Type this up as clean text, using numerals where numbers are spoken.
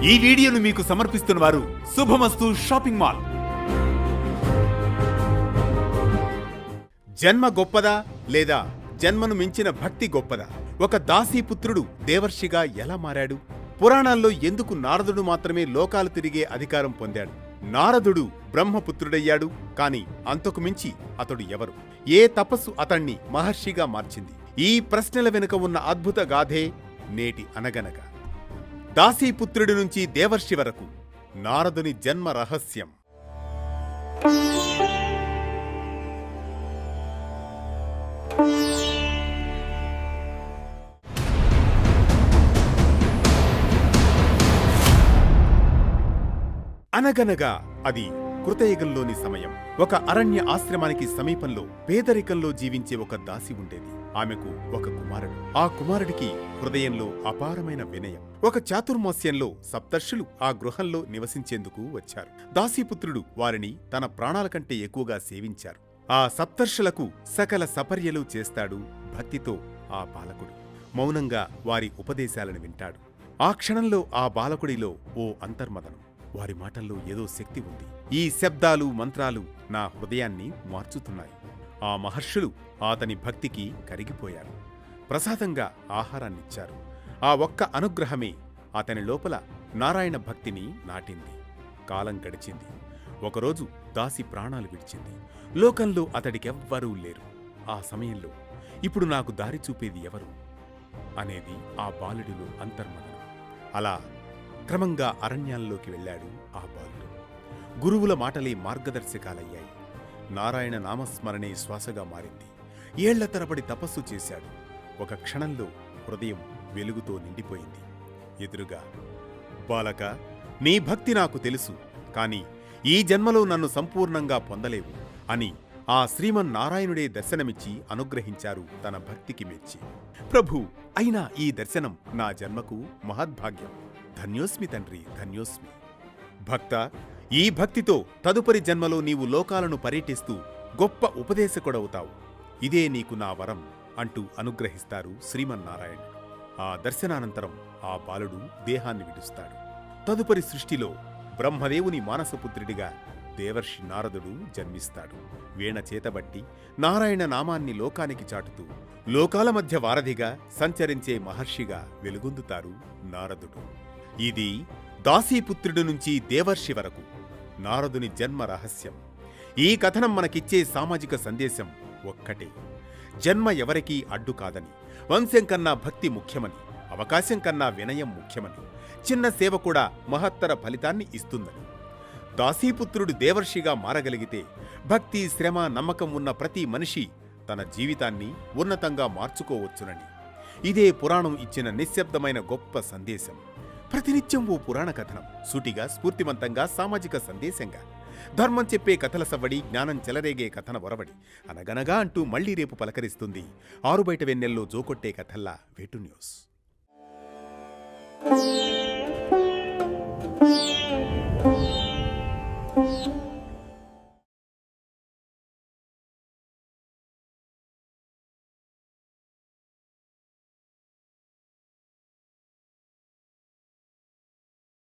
ఈ వీడియోను మీకు సమర్పిస్తున్న వారు శుభమస్తు షాపింగ్ మాల్. జన్మ గొప్పదా లేదా జన్మను మించిన భక్తి గొప్పదా? ఒక దాసీపుత్రుడు దేవర్షిగా ఎలా మారాడు? పురాణాల్లో ఎందుకు నారదుడు మాత్రమే లోకాలు తిరిగే అధికారం పొందాడు? నారదుడు బ్రహ్మపుత్రుడయ్యాడు, కాని అంతకు మించి అతడు ఎవరు? ఏ తపస్సు అతణ్ణి మహర్షిగా మార్చింది? ఈ ప్రశ్నల వెనుక ఉన్న అద్భుత గాథే నేటి అనగనగా. దాసీపుత్రుడి నుంచి దేవర్షి వరకు నారదుని జన్మ రహస్యం. అనగనగా అది కృతయుగంలోని సమయం. ఒక అరణ్య ఆశ్రమానికి సమీపంలో పేదరికంలో జీవించే ఒక దాసి ఉండేది. ఆమెకు ఒక కుమారుడు. ఆ కుమారుడికి హృదయంలో అపారమైన వినయం. ఒక చాతుర్మాస్యంలో సప్తర్షులు ఆ గృహంలో నివసించేందుకు వచ్చారు. దాసీపుత్రుడు వారిని తన ప్రాణాల కంటే ఎక్కువగా సేవించారు. ఆ సప్తర్షులకు సకల సపర్యలు చేస్తాడు. భక్తితో ఆ బాలకుడు మౌనంగా వారి ఉపదేశాలను వింటాడు. ఆ క్షణంలో ఆ బాలకుడిలో ఓ అంతర్మదనం. వారి మాటల్లో ఏదో శక్తి ఉంది. ఈ శబ్దాలు మంత్రాలు నా హృదయాన్ని మార్చుతున్నాయి. ఆ మహర్షులు అతని భక్తికి కరిగిపోయారు. ప్రసాదంగా ఆహారాన్నిచ్చారు. ఆ ఒక్క అనుగ్రహమే అతని లోపల నారాయణ భక్తిని నాటింది. కాలం గడిచింది. ఒకరోజు దాసి ప్రాణాలు విడిచింది. లోకంలో అతడికెవ్వరూ లేరు. ఆ సమయంలో ఇప్పుడు నాకు దారి చూపేది ఎవరు అనేది ఆ బాలుడిలో అంతర్మదనం. అలా క్రమంగా అరణ్యాల్లోకి వెళ్ళాడు ఆ బాలుడు. గురువుల మాటలే మార్గదర్శకాలయ్యాయి. నారాయణ నామస్మరణే శ్వాసగా మారింది. ఏళ్ల తరబడి తపస్సు చేశాడు. ఒక క్షణంలో హృదయం వెలుగుతో నిండిపోయింది. ఎదురుగా, బాలక, నీ భక్తి నాకు తెలుసు, కాని ఈ జన్మలో నన్ను సంపూర్ణంగా పొందలేవు అని ఆ శ్రీమన్నారాయణుడే దర్శనమిచ్చి అనుగ్రహించారు తన భక్తికి మెచ్చి. ప్రభు, అయినా ఈ దర్శనం నా జన్మకు మహద్భాగ్యం. ధన్యోస్మి తండ్రి, ధన్యోస్మి. భక్త, ఈ భక్తితో తదుపరి జన్మలో నీవు లోకాలను పర్యటిస్తూ గొప్ప ఉపదేశకుడవుతావు. ఇదే నీకు నా వరం అంటూ అనుగ్రహిస్తారు శ్రీమన్నారాయణుడు. ఆ దర్శనానంతరం ఆ బాలుడు దేహాన్ని విడుస్తాడు. తదుపరి సృష్టిలో బ్రహ్మదేవుని మానసపుత్రుడిగా దేవర్షి నారదుడు జన్మిస్తాడు. వీణ చేతబట్టి నారాయణ నామాన్ని లోకానికి చాటుతూ లోకాల మధ్య వారధిగా సంచరించే మహర్షిగా వెలుగొందుతారు నారదుడు. ఇది దాసీపుత్రుడి నుంచి దేవర్షి వరకు నారదుని జన్మ రహస్యం. ఈ కథనం మనకిచ్చే సామాజిక సందేశం ఒక్కటే: జన్మ ఎవరికీ అడ్డు కాదని, వంశం కన్నా భక్తి ముఖ్యమని, అవకాశం కన్నా వినయం ముఖ్యమని, చిన్న సేవ కూడా మహత్తర ఫలితాన్ని ఇస్తుందని. దాసీపుత్రుడు దేవర్షిగా మారగలిగితే భక్తి, శ్రమ, నమ్మకం ఉన్న ప్రతి మనిషి తన జీవితాన్ని ఉన్నతంగా మార్చుకోవచ్చునని ఇదే పురాణం ఇచ్చిన నిశ్శబ్దమైన గొప్ప సందేశం. ప్రతినిత్యం ఓ పురాణ కథనం, సూటిగా, స్ఫూర్తివంతంగా, సామాజిక సందేశంగా. ధర్మం చెప్పే కథల సవ్వడి, జ్ఞానం చెలరేగే కథన ఒరవడి. అనగనగా అంటూ మళ్లీ రేపు పలకరిస్తుంది ఆరుబయట వెన్నెల్లో జోకొట్టే కథల్లా వేటు న్యూస్.